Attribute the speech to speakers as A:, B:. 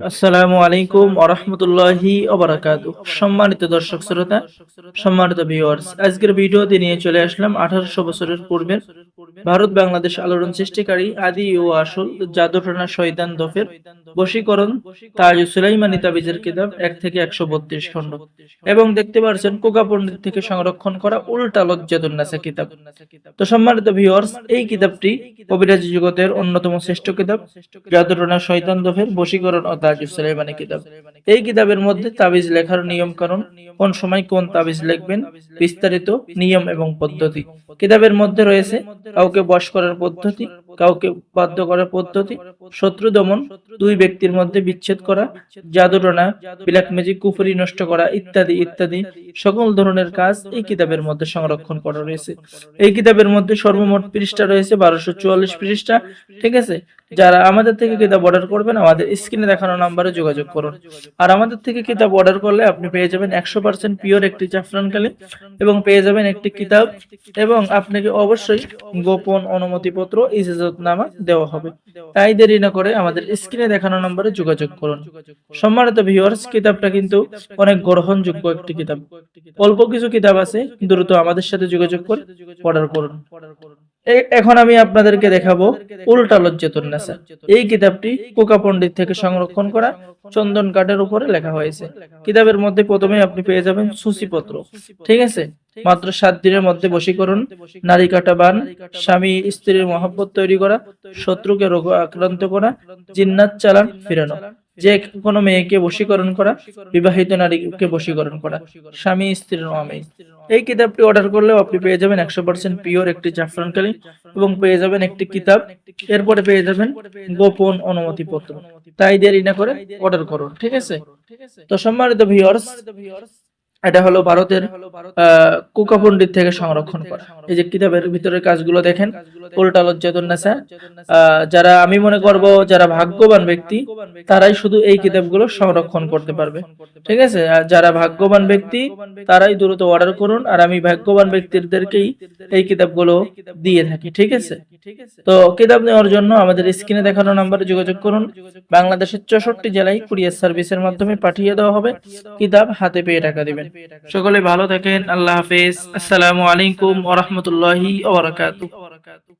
A: আসসালামু আলাইকুম ওয়া রাহমাতুল্লাহি ওয়া বারাকাতুহু। সম্মানিত দর্শক শ্রোতা, সম্মানিত ভিউয়ার্স, আজকের ভিডিওতে নিয়ে চলে আসলাম 1800 বছরের পূর্বের ভারত বাংলাদেশ আলোড়ন সৃষ্টিকারী আদি ও আসল জাদুটনা শয়তান দফের বশীকরণ তাজ সুলাইমানি তাবিজের কিতাব 1 থেকে 132 খণ্ড এবং দেখতে পাচ্ছেন কোকা পণ্ডিত থেকে সংরক্ষণ করা উল্টা লজ্জাতুন্নাসা কিতাব। তো সম্মানিত ভিউয়ার্স, এই কিতাবটি কবিরাজি জগতের অন্যতম শ্রেষ্ঠ কিতাব, জাদুটনা শয়তান দফের বশীকরণ ও তাজ সুলাইমানি কিতাব। এই কিতাবের মধ্যে তাবিজ লেখার নিয়ম কানুন, কোন সময় কোন তাবিজ লিখবেন, বিস্তারিত নিয়ম এবং পদ্ধতি কিতাবের মধ্যে রয়েছে। কাউকে বশ করার পদ্ধতি, কাউকে বাধ্য করার পদ্ধতি, শত্রু দমন, দুই ব্যক্তির মধ্যে বিচ্ছেদ করা, জাদুটনা, ব্ল্যাক ম্যাজিক, কুফরি নষ্ট করা ইত্যাদি ইত্যাদি সকল ধরনের কাজ এই কিতাবের মধ্যে সংরক্ষণ করা রয়েছে। এই কিতাবের মধ্যে সর্বমোট পৃষ্ঠা রয়েছে 1244 পৃষ্ঠা। ঠিক আছে, যারা আমাদের থেকে কিতাব অর্ডার করবেন আমাদের স্ক্রিনে দেখানো নম্বরে যোগাযোগ করুন। আর আমাদের থেকে কিতাব অর্ডার করলে আপনি পেয়ে যাবেন 100% পিওর একটি জাফরান কালি এবং পেয়ে যাবেন একটি কিতাব, এবং আপনাকে অবশ্যই গোপন অনুমতিপত্র ইজাজতনামা দেওয়া হবে। তাই দেরি না করে আমাদের স্ক্রিনে দেখানো নম্বরে যোগাযোগ করুন। সম্মানিত ভিউয়ার্স, কিতাবটা কিন্তু অনেক গ্রহণযোগ্য একটি কিতাব। অল্প কিছু কিতাব আছে, দ্রুত আমাদের সাথে যোগাযোগ করে অর্ডার করুন। এখন আমি আপনাদেরকে দেখাবো উল্টা লজ্জাতুন্নাসা। এই কিতাবটি কোকা পণ্ডিত থেকে সংরক্ষণ করা চন্দন কাঠের উপরে লেখা হয়েছে। কিতাবের মধ্যে প্রথমে আপনি পেয়ে যাবেন সূচিপত্র। ঠিক আছে, মাত্র 7 দিনের মধ্যে বশীকরণ, নারী কাটা বান, স্বামী স্ত্রীর মহব্বত তৈরি করা, শত্রুকে রোগ আক্রান্ত করা, জিন্নাত চালান ফিরানো, যে কোনো মেয়েকে বশীকরণ করা, বিবাহিত নারীকে বশীকরণ করা, স্বামী স্ত্রীর অমিল। এই কিতাবটি অর্ডার করলেও আপনি পেয়ে যাবেন 100% পিওর একটি জাফরান কালি এবং পেয়ে যাবেন একটি কিতাব। এরপরে পেয়ে যাবেন গোপন অনুমতিপত্র। তাই দেরি না করে অর্ডার করুন। ঠিক আছে, তো সম্মানিত ভিউয়ার্স, এটা হলো ভারতের কোকা পণ্ডিত থেকে সংরক্ষণ করা। এই যে কিতাবের ভিতরের কাজগুলো দেখেন, উল্টা লজ্জাতুন্নাসা। যারা আমি মনে করব যারা ভাগ্যবান ব্যক্তি তারাই শুধু এই কিতাবগুলো সংরক্ষণ করতে পারবে। ঠিক আছে, আর যারা ভাগ্যবান ব্যক্তি তারাই দ্রুত অর্ডার করুন, আর আমি ভাগ্যবান ব্যক্তিদেরকেই এই কিতাবগুলো দিয়ে থাকি। ঠিক আছে, তো কিতাব নেওয়ার জন্য আমাদের স্ক্রিনে দেখানো নম্বরে যোগাযোগ করুন। বাংলাদেশের 64 জেলায় কুরিয়ার সার্ভিসের মাধ্যমে পাঠিয়ে দেওয়া হবে। কিতাব হাতে পেয়ে টাকা দিবেন। সকলে ভালো থাকেন। আল্লাহ হাফেজ। আসসালামু আলাইকুম ওয়া রাহমাতুল্লাহি ওয়া বারাকাতুহু।